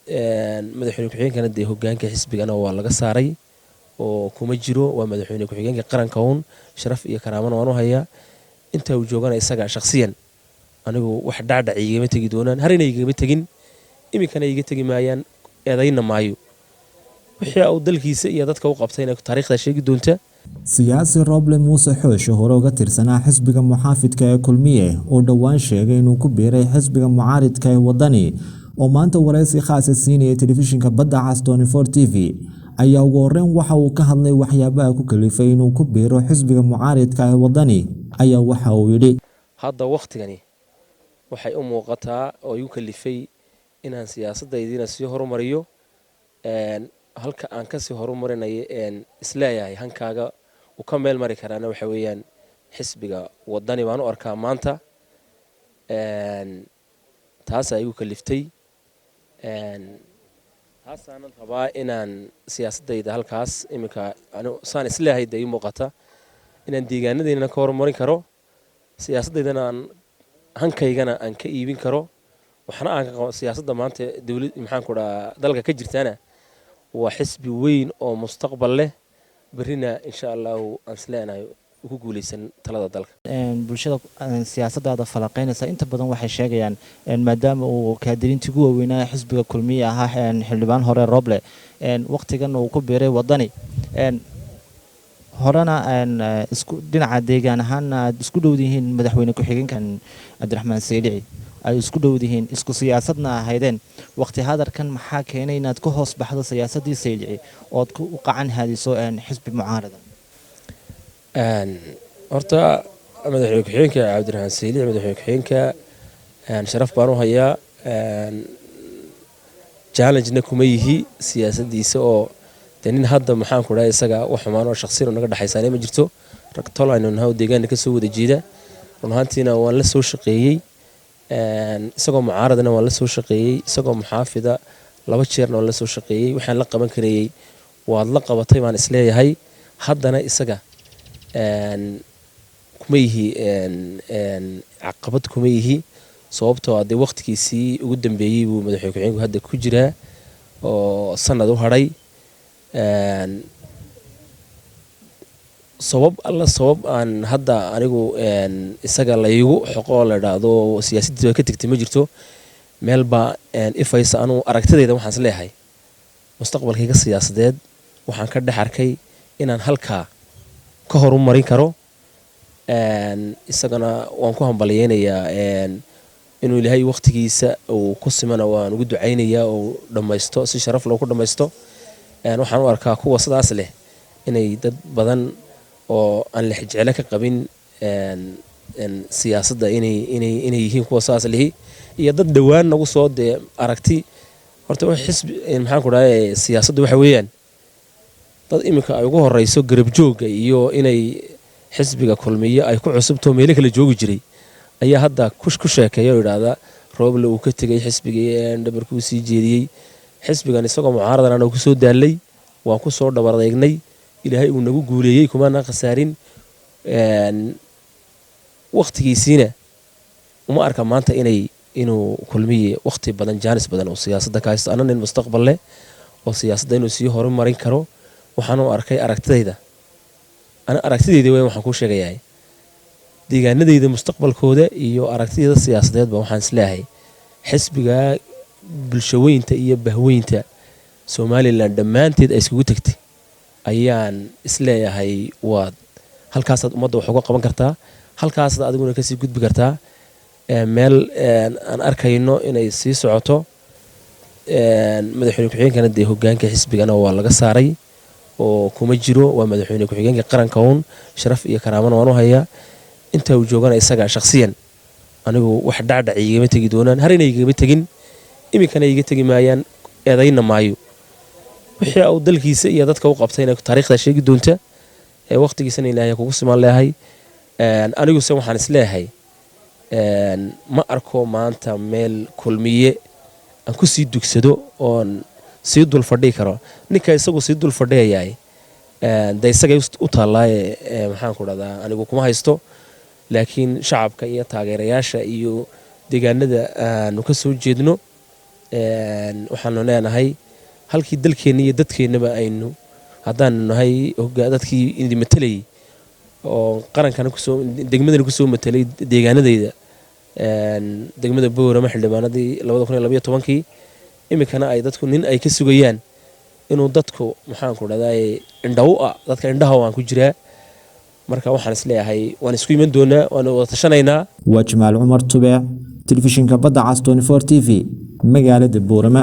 madaxweyne ku-xigeenkana dee hogaanka xisbigana waa laga saaray oo kuma jiro, waa madaxweyne ku-xigeenka qaranka uun sharaf iyo karaamana waan u hayaa. inta uu joogana isaga shakhsiyan anigu wax dhacdhac igama tegi doonaan, harina igama tegin, iminkana iga tegi maayaan, eedayna maayo. wixii uu dalkiisa iyo dadka u qabtayna taariikhda sheegi doonta. siyaasi Roble Muuse Xoosh hore uga tirsanaa xisbiga muxaafidka ee Kulmiye oo dhawaan sheegay inuu ku biiray xisbiga mucaaridka ee Wadani oo maanta wareysi khaas ah siinaya telefishinka Badda Cas 24 TV ayaa ugu horreyn waxa uu ka hadlay waxyaabaha ku kalifay inuu ku biiro xisbiga mucaaridka ee Wadani ayaa waxa uu yidhi hadda waqtigani waxay u muuqataa oo igu kalifay inaan siyaasadaydiina sii horumariyo halka aan ka sii horumarinayo isleeyahay hankaaga uu ka meel mari karaana waxa weeyaan xisbiga Wadani baan u arkaa maanta. taasaa igu kaliftay, taasaanan rabaa inaan siyaasadayda halkaas iminka saan isleeyahay dee ii muuqata inaan deegaanadeena ka horumarin karo, siyaasaddaydana aan hankaygana aan ka iibin karo, waxna aan ka qabo siyaasadda maanta dawlad maxaan ku dhahaa dalka ka jirtana waa xisbi weyn oo mustaqbal leh, berrina insha allahu aan isleenahay ugu guuleysan talada dalka. bulshada siyaasadda falaqeynaysa inta badan waxay sheegayaan maadaama uu kaadirintii ugu waaweynaa xisbiga Kulmiye ahaa xildhibaan hore Roble waqtigan uu ku biiray Wadani horena isku dhinaca deegaan ahaan isku dhowdihiin madaxweyne ku-xigeenkan Cabdiraxmaan Saylici ay isku dhowdihiin isku siyaasadna ahaydeen. waqti hadarkan maxaa keenay inaad ku hoos baxdo siyaasadii Saylici oo ku qacan hadiso xisbi mucaarada? horta madaxweyne ku-xigeenka Cabdiraxmaan Saylici madaxweyne ku-xigeenka sharaf baan u hayaa, challenge-na kuma yihi siyaasaddiisa oo nin hadda maxaan ku dhahay isaga wax xumaan oo shakhsiyan naga dhaxaysaanay ma jirto. rag tolayno nahay deegaanka ka soo wada jeeda, run ahaantiina waan la soo shaqeeyey, isagoo mucaaradana waan la soo shaqeeyey, isagoo muxaafida 2 jeerna waan la soo shaqeeyey. waxaan la qaban karayay waad la qabatay baan isleeyahay. haddana isaga kuma yihi caqabad kuma yihi, sababtoo ah dee waqtigiisii ugu dambeeyey buu madaxweyne ku-xigeenku hadda ku jiraa oo sanad u hadhay. sabab aan hadda anigu isaga laygu xoqo la idhaahdo siyaasaddiisa ka tagtay ma jirto. meel baa ifaysa anuu aragtidayda waxaan isleeyahay mustaqbalkayga siyaasadeed waxaan ka dhex arkay inaan halkaa ka horumarin karo. isagana waan ku hambaliyeynayaa inuu ilaahay waqtigiisa uu ku simana waan ugu ducaynayaa oo dhammaysto si sharaf loogu dhammaysto. waxaan u arkaa kuwa sidaas leh inay dad badan oo aan la jecel ka qabin siyaasadda inay yihiin kuwa sidaas lihi iyo dad dhawaan nagu soo dee aragti. horta wax xisbi maxaan ku dhahay siyaasaddu waxa weeyaan dad iminka ay ugu horeyso garab joogga iyo inay xisbiga Kulmiye ay ku cusubto meelo kala joogi jiray ayaa hadda ku sheekeeyo oo yiraahda Roble uu ka tagay xisbigii dhabarkuu sii jeediyey. xisbigan isagoo mucaaradana ku soo daalay, waan ku soo dhabardeegnay, ilaahay uu nagu guuleeyay kuma na khasaarin. waqtigiisina uma arka maanta inuu Kulmiye waqti badan jaanis badan oo siyaasadda ka haysto nin mustaqbal leh oo siyaasadda inuu sii horumarin karo. waxaan u arkay aragtidayda weyn waxaan ku sheegayaa deegaanadayda mustaqbalkooda iyo aragtidayda siyaasadeedba waxaan isleeyahay xisbiga bulshaweynta iyo bahweynta Somaliland dhammaanteed ay iskugu tagtay ayaan isleeyahay waad halkaasaad ummadda wax uga qaban kartaa, halkaasaad adiguna kasii gudbi kartaa. meel aan arkayno inay sii socoto. madaxweyne ku-xigeenkana dee hogaanka xisbigana waa laga saaray oo kuma jiro, waa madaxweyne ku-xigeenka qaranka uun sharaf iyo karaamana waan u hayaa. inta uu joogana isaga shakhsiyan anigu wax dhacdhac igama tegi doonaan, harina igama tegin, iminkana iga tegi maayaan, eedayna maayo. wixii uu dalkiisa iyo dadka u qabtayna taariikhda sheegi doonta. waqtigiisana ilaahay kugu siman leeyahay. aniguse waxaan isleeyahay ma arko maanta meel Kulmiye aan ku sii dugsado oon sii dul fadhi karo. ninka isagu sii dul fadhiyahay da isaga u taallaaye maxaan ku dhahdaa anigu kuma haysto, laakiin shacabka iyo taageerayaasha iyo deegaanada aanu ka soo jeedno waxaanu leenahay halkii dalkeenna iyo dadkeennaba aynu haddaanu nahay dadkii idi matalayay oo qarankana degmadana kusoo matelay deegaanadayda degmada Boorama xildhibaanadii 2012 imikana ay dadku nin ay ka sugayaan inuu dadku maxaan ku dhahday dadka indhaha waan ku jiraa marka waxaan isleeyahay waan isku iman doonaa waan wada tashanaynaa. waa Jamaal Cumar Tube, telefishinka Badda Cas 24 TV, magaalada Boorama.